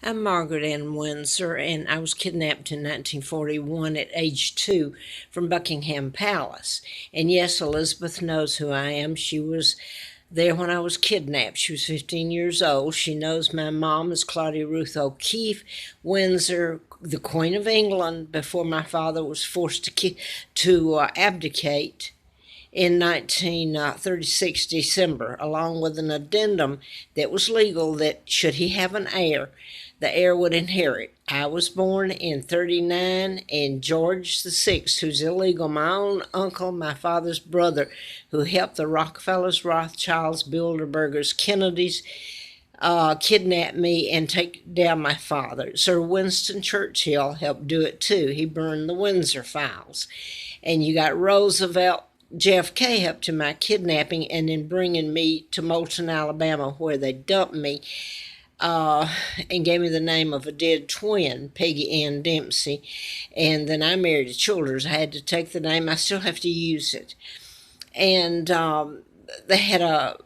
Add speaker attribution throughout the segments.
Speaker 1: I'm Margaret in Windsor, and I was kidnapped in 1941 at age 2 from Buckingham Palace. And yes, Elizabeth knows who I am. She was there when I was kidnapped. She was 15 years old. She knows my mom is Claudia Ruth O'Keefe, Windsor, the Queen of England, before my father was forced to abdicate in 1936 December, along with an addendum that was legal that should he have an heir, the heir would inherit. I was born in 39, and George VI, who's illegal, my own uncle, my father's brother, who helped the Rockefellers, Rothschilds, Bilderbergers, Kennedys, kidnap me and take down my father. Sir Winston Churchill helped do it too. He burned the Windsor files. And you got Roosevelt, JFK helped in my kidnapping and then bringing me to Moulton, Alabama, where they dumped me uh, and gave me the name of a dead twin, Peggy Ann Dempsey. And then I married a Childers. I had to take the name. I still have to use it. And they had a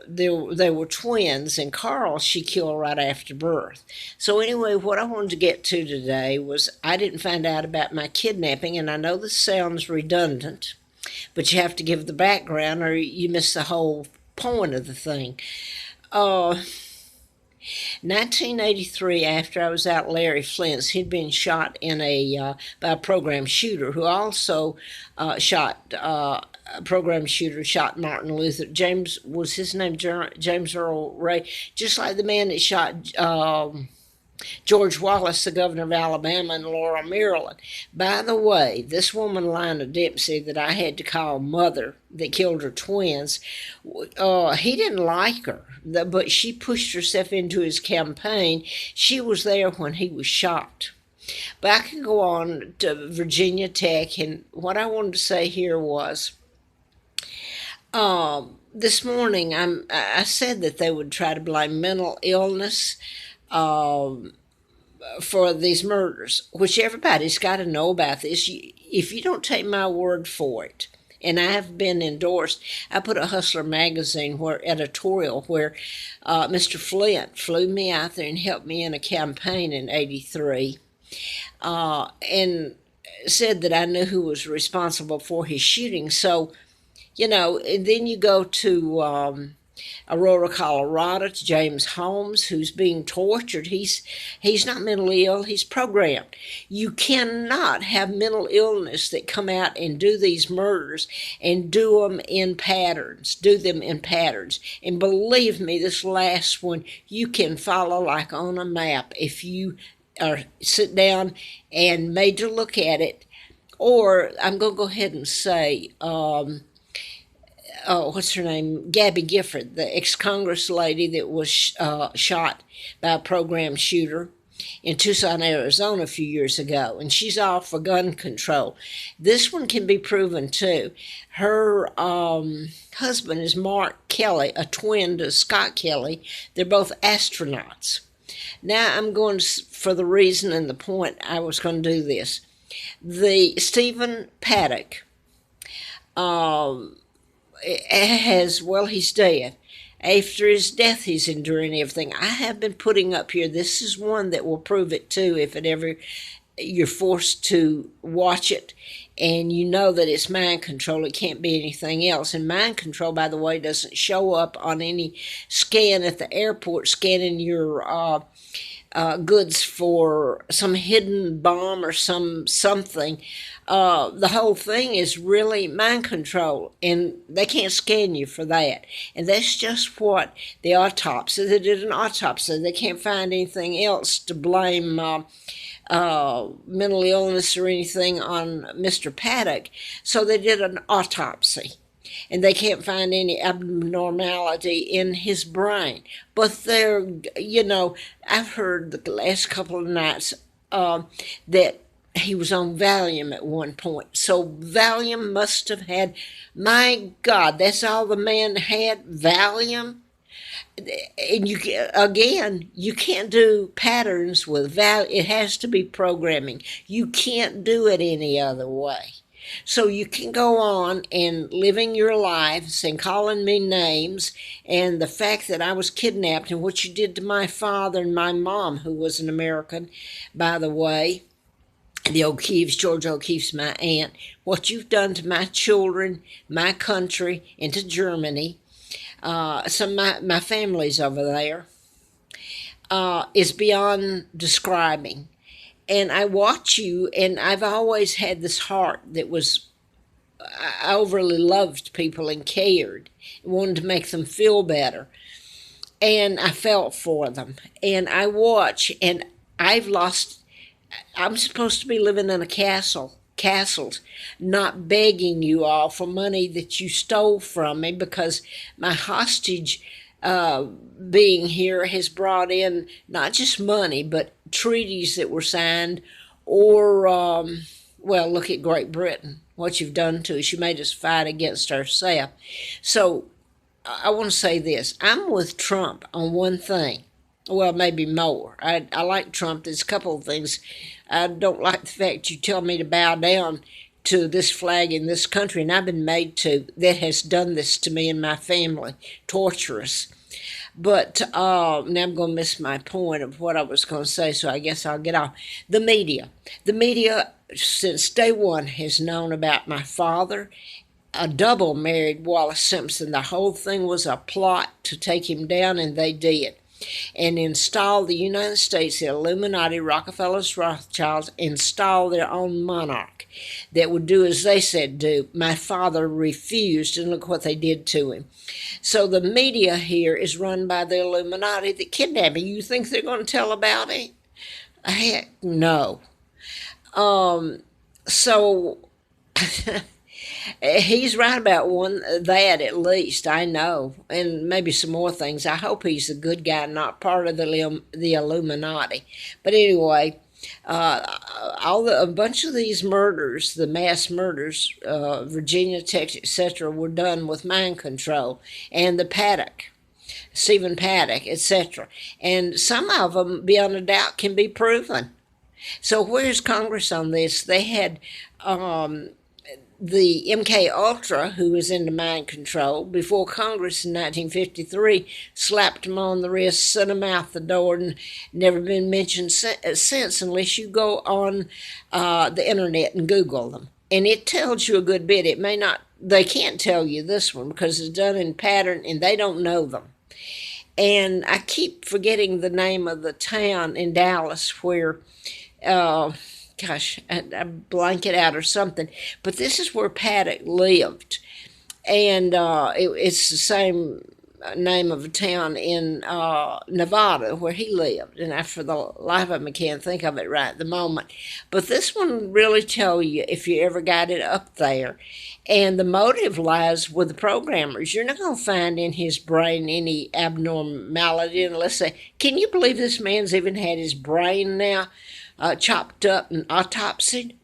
Speaker 1: they were twins, and Carl she killed right after birth. So anyway, what I wanted to get to today was I didn't find out about my kidnapping, and I know this sounds redundant, but you have to give the background or you miss the whole point of the thing. Uh, 1983, after I was out Larry Flint's, he'd been shot in by a program shooter who also shot a program shooter shot Martin Luther. James was his name, James Earl Ray, just like the man that shot George Wallace, the governor of Alabama, and Laura, Maryland. By the way, this woman, Lina Dempsey, that I had to call mother, that killed her twins, he didn't like her, but she pushed herself into his campaign. She was there when he was shot. But I can go on to Virginia Tech, and what I wanted to say here was this morning I said that they would try to blame mental illness um, for these murders, which everybody's got to know about this. If you don't take my word for it, and I have been endorsed. I put a Hustler magazine editorial where Mr. Flint flew me out there and helped me in a campaign in '83, and said that I knew who was responsible for his shooting. So, and then you go to Aurora, Colorado, to James Holmes, who's being tortured. He's not mentally ill. He's programmed. You cannot have mental illness that come out and do these murders and do them in patterns. Do them in patterns. And believe me, this last one you can follow like on a map if you sit down and made to look at it. Or I'm going to go ahead and say. What's her name? Gabby Gifford, the ex-Congress lady that was shot by a program shooter in Tucson, Arizona a few years ago, and she's all for gun control. This one can be proven too. Her husband is Mark Kelly, a twin to Scott Kelly. They're both astronauts. Now I'm going for the reason and the point I was going to do this. The Stephen Paddock. He's dead. After his death, he's enduring everything. I have been putting up here, this is one that will prove it too if it ever you're forced to watch it and you know that it's mind control. It can't be anything else. And mind control, by the way, doesn't show up on any scan at the airport scanning your goods for some hidden bomb or something. The whole thing is really mind control, and they can't scan you for that. And that's just what the autopsy. They did an autopsy. They can't find anything else to blame mental illness or anything on Mr. Paddock. So they did an autopsy, and they can't find any abnormality in his brain. But I've heard the last couple of nights that he was on Valium at one point. So Valium must have had, my God, that's all the man had, Valium. And you can't do patterns with Valium. It has to be programming. You can't do it any other way. So you can go on and living your lives and calling me names, and the fact that I was kidnapped and what you did to my father and my mom, who was an American, by the way. The O'Keefes, George O'Keefe's my aunt. What you've done to my children, my country, and to Germany. Some of my family's over there, is beyond describing. And I watch you, and I've always had this heart that was, I overly loved people and cared, wanted to make them feel better. And I felt for them. And I watch, and I'm supposed to be living in a castles, not begging you all for money that you stole from me, because my hostage being here has brought in not just money, but treaties that were signed, or, well, look at Great Britain, what you've done to us. You made us fight against ourselves. So I want to say this. I'm with Trump on one thing. Well, maybe more. I like Trump. There's a couple of things. I don't like the fact you tell me to bow down to this flag in this country, and I've been made to, that has done this to me and my family, torturous. But now I'm going to miss my point of what I was going to say, so I guess I'll get off. The media. The media, since day one, has known about my father. A double married Wallace Simpson. The whole thing was a plot to take him down, and they did. And install the United States, the Illuminati, Rockefellers, Rothschilds, install their own monarch that would do as they said do. My father refused, and look what they did to him. So the media here is run by the Illuminati that kidnapped him. You think they're going to tell about it? Heck, no. So he's right about that at least, I know, and maybe some more things. I hope he's a good guy, not part of the Illuminati. But anyway, a bunch of these murders, the mass murders, Virginia, Texas, etc., were done with mind control, and the Paddock, Stephen Paddock, etc. And some of them, beyond a doubt, can be proven. So where's Congress on this? They had the MK Ultra, who was into mind control, before Congress in 1953 slapped him on the wrist, sent him out the door, and never been mentioned since, unless you go on the internet and Google them. And it tells you a good bit. It may not, they can't tell you this one because it's done in pattern and they don't know them. And I keep forgetting the name of the town in Dallas where, gosh, I blank it out or something. But this is where Paddock lived. And it's the same name of a town in Nevada where he lived. And I, for the life of me, can't think of it right at the moment. But this one really tell you if you ever got it up there. And the motive lies with the programmers. You're not going to find in his brain any abnormality unless they... Can you believe this man's even had his brain now chopped up and autopsied?